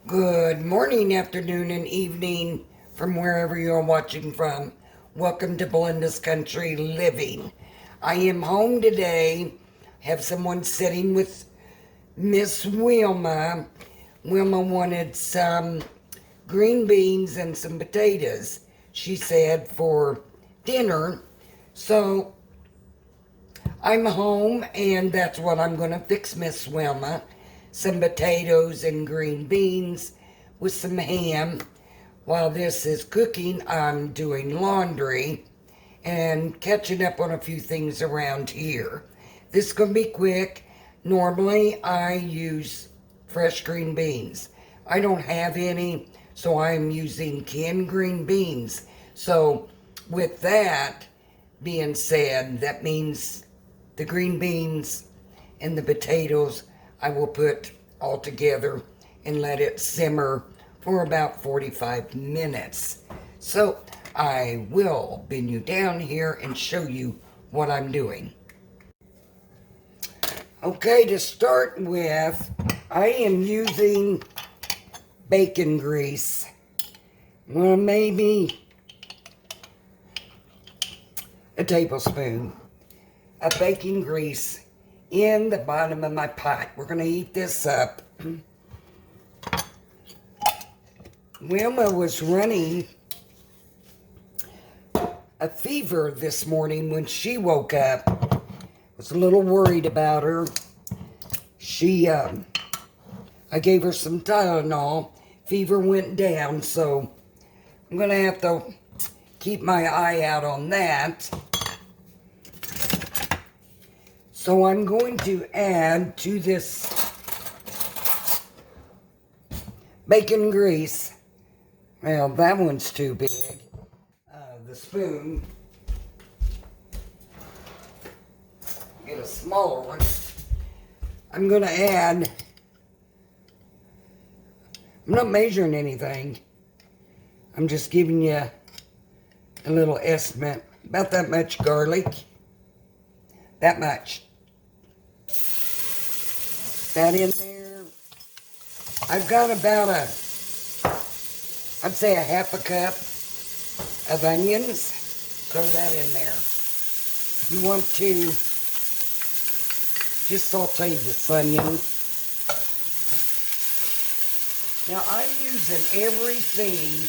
Good morning, afternoon, and evening from wherever you're watching from. Welcome to Belinda's Country Living. I am home today. Have someone sitting with Miss Wilma. Wilma wanted some green beans and some potatoes, she said, for dinner. So I'm home, and that's what I'm going to fix Miss Wilma. Some potatoes and green beans with some ham. While this is cooking, I'm doing laundry and catching up on a few things around here. This is going to be quick. Normally, I use fresh green beans. I don't have any, so I'm using canned green beans. So, with that being said, that means the green beans and the potatoes I will put all together and let it simmer for about 45 minutes. So I will bend you down here and show you what I'm doing. Okay, to start with, I am using bacon grease. Well, maybe a tablespoon of bacon grease in the bottom of my pot. We're going to heat this up. Wilma was running a fever this morning when she woke up. Was a little worried about her. I gave her some Tylenol. Fever went down, so I'm going to have to keep my eye out on that. So I'm going to add to this bacon grease. Well, that one's too big. The spoon. Get a smaller one. I'm going to add, I'm not measuring anything. I'm just giving you a little estimate. About that much garlic. That much. That in there. I've got about I'd say a half a cup of onions. Throw that in there. You want to just saute this onion. Now I'm using everything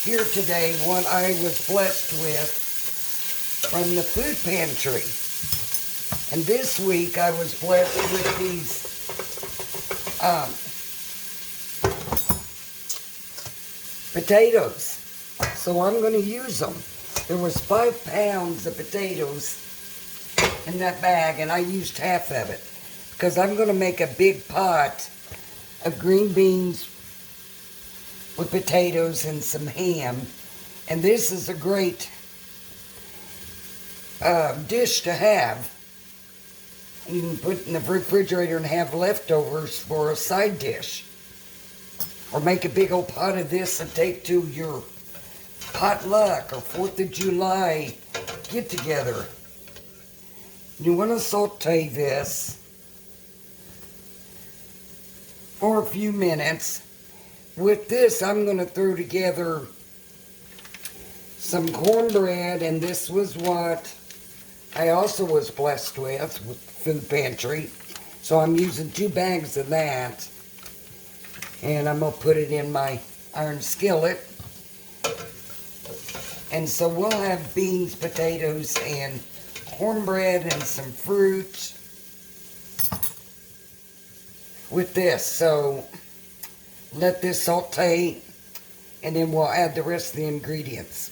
here today what I was blessed with from the food pantry. And this week I was blessed with these potatoes. So I'm going to use them. There was 5 pounds of potatoes in that bag, and I used half of it because I'm going to make a big pot of green beans with potatoes and some ham. And this is a great dish to have. You can put in the refrigerator and have leftovers for a side dish. Or make a big old pot of this and take to your potluck or 4th of July get together. You want to saute this for a few minutes. With this, I'm going to throw together some cornbread, and this was what I also was blessed with food pantry. So I'm using 2 bags of that. And I'm going to put it in my iron skillet. And so we'll have beans, potatoes, and cornbread and some fruit with this. So let this saute, and then we'll add the rest of the ingredients.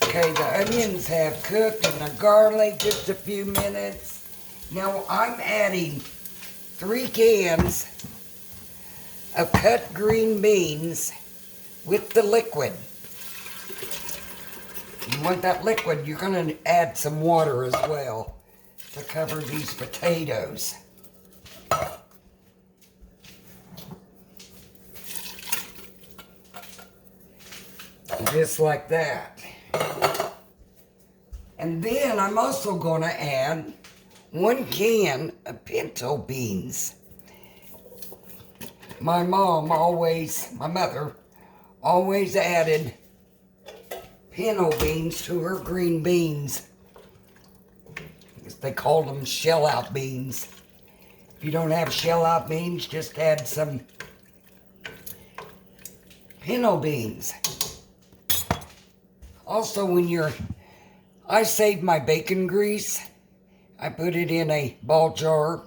Okay, the onions have cooked and the garlic just a few minutes. Now I'm adding 3 cans of cut green beans with the liquid. You want that liquid, you're going to add some water as well to cover these potatoes. Just like that. And then I'm also going to add 1 can of pinto beans. My mother always added pinto beans to her green beans. They called them shell-out beans. If you don't have shell-out beans, just add some pinto beans. Also, I save my bacon grease. I put it in a ball jar.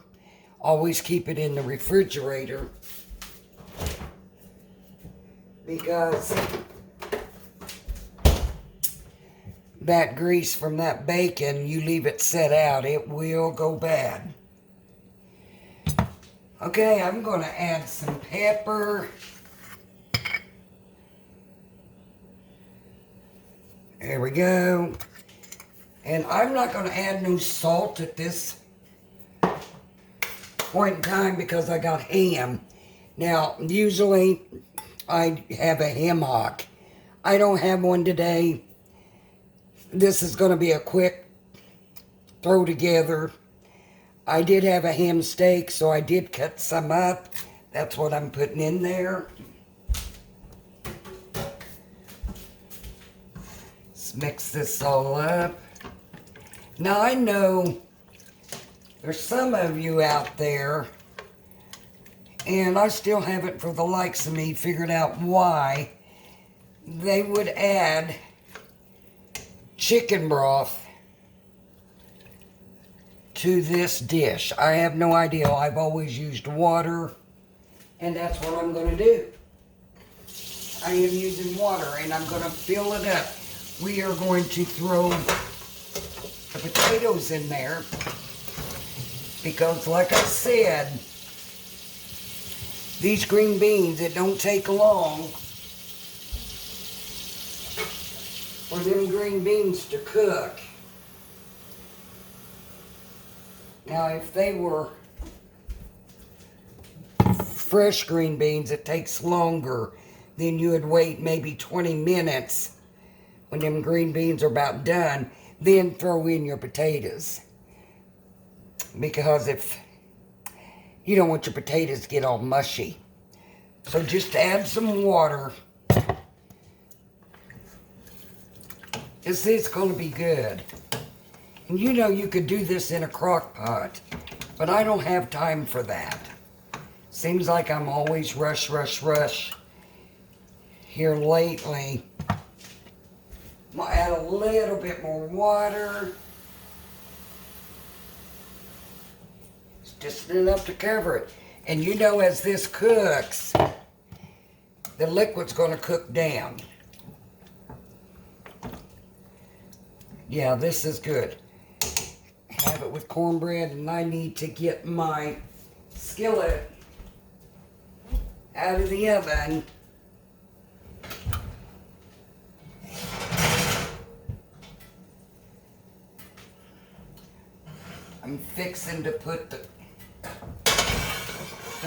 Always keep it in the refrigerator. Because that grease from that bacon, you leave it set out, it will go bad. Okay, I'm going to add some pepper. There we go. And I'm not going to add no salt at this point in time because I got ham. Now, usually I have a ham hock. I don't have one today. This is going to be a quick throw together. I did have a ham steak, so I did cut some up. That's what I'm putting in there. Let's mix this all up. Now I know there's some of you out there, and I still haven't, for the likes of me, figured out why they would add chicken broth to this dish. I have no idea. I've always used water, and that's what I'm going to do. I am using water, and I'm going to fill it up. We are going to throw the potatoes in there because, like I said, these green beans, it don't take long for them green beans to cook. Now, if they were fresh green beans, it takes longer. Then you would wait maybe 20 minutes when them green beans are about done. Then throw in your potatoes. Because if you don't want your potatoes to get all mushy. So just add some water. This is going to be good. And you know you could do this in a crock pot, but I don't have time for that. Seems like I'm always rush here lately. I'm going to add a little bit more water. It's just enough to cover it. And you know, as this cooks, the liquid's going to cook down. Yeah, this is good. Have it with cornbread, and I need to get my skillet out of the oven. I'm fixing to put the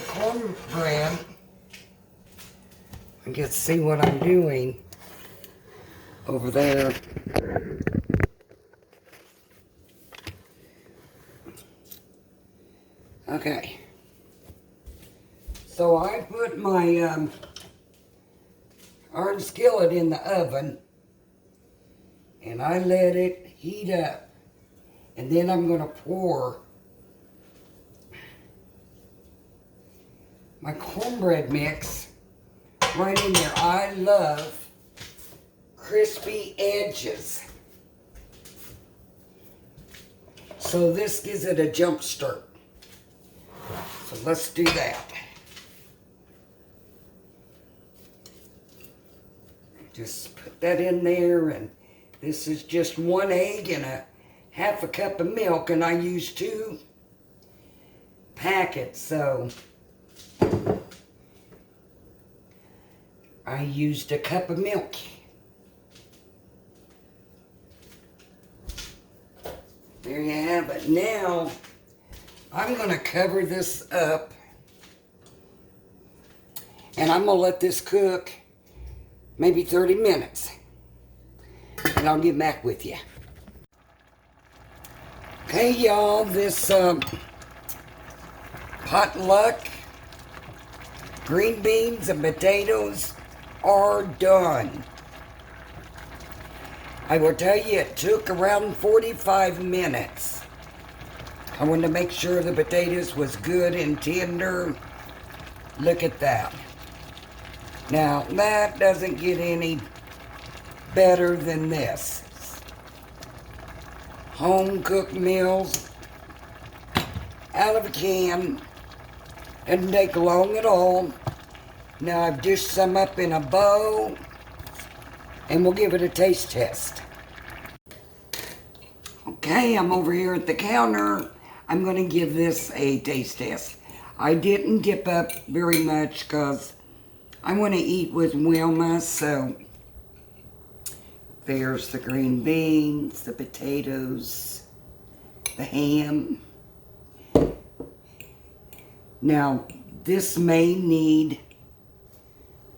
cornbread. I get to see what I'm doing over there. Okay. So I put my iron skillet in the oven, and I let it heat up. And then I'm going to pour my cornbread mix right in there. I love crispy edges. So this gives it a jump start. So let's do that. Just put that in there, and this is just 1 egg and a half a cup of milk, and I use 2 packets, so I used a cup of milk. There you have it. Now, I'm going to cover this up, and I'm going to let this cook maybe 30 minutes, and I'll get back with you. Okay, y'all, this potluck, green beans and potatoes are done. I will tell you, it took around 45 minutes. I wanted to make sure the potatoes was good and tender. Look at that. Now, that doesn't get any better than this. Home-cooked meals out of a can. Doesn't take long at all. Now I've dished some up in a bowl, and we'll give it a taste test. Okay, I'm over here at the counter. I'm going to give this a taste test. I didn't dip up very much because I want to eat with Wilma, so there's the green beans, the potatoes, the ham. Now, this may need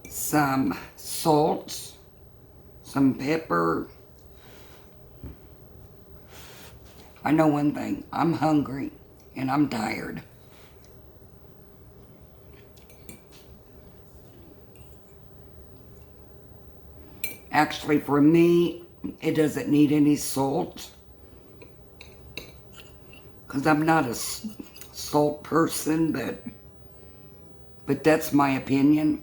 some salt, some pepper. I know one thing, I'm hungry and I'm tired. Actually, for me, it doesn't need any salt because I'm not a salt person, but that's my opinion.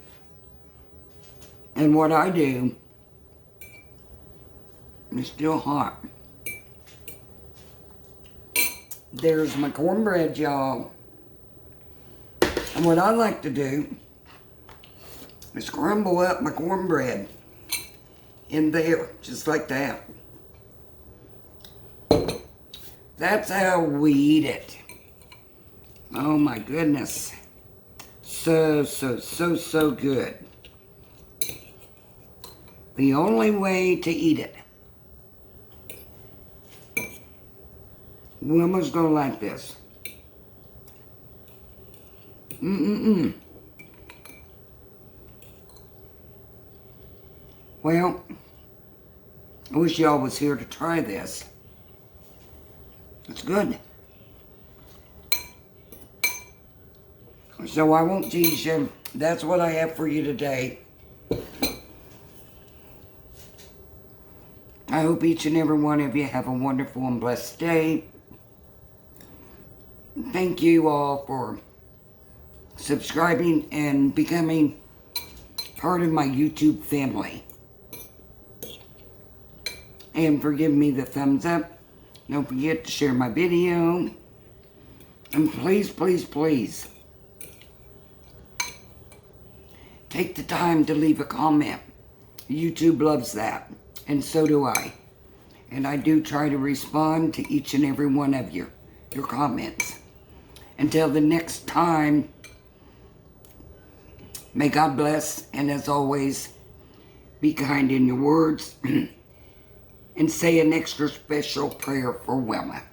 And what I do, it's still hot. There's my cornbread, y'all. And what I like to do is crumble up my cornbread in there, just like that. That's how we eat it. Oh my goodness. So good. The only way to eat it. Wilma's gonna like this. Well, I wish y'all was here to try this. It's good. So I won't tease you. That's what I have for you today. I hope each and every one of you have a wonderful and blessed day. Thank you all for subscribing and becoming part of my YouTube family. And for giving me the thumbs up. Don't forget to share my video. And please, please, please, take the time to leave a comment. YouTube loves that. And so do I. And I do try to respond to each and every one of your comments. Until the next time, may God bless. And as always, be kind in your words. And say an extra special prayer for Wilma.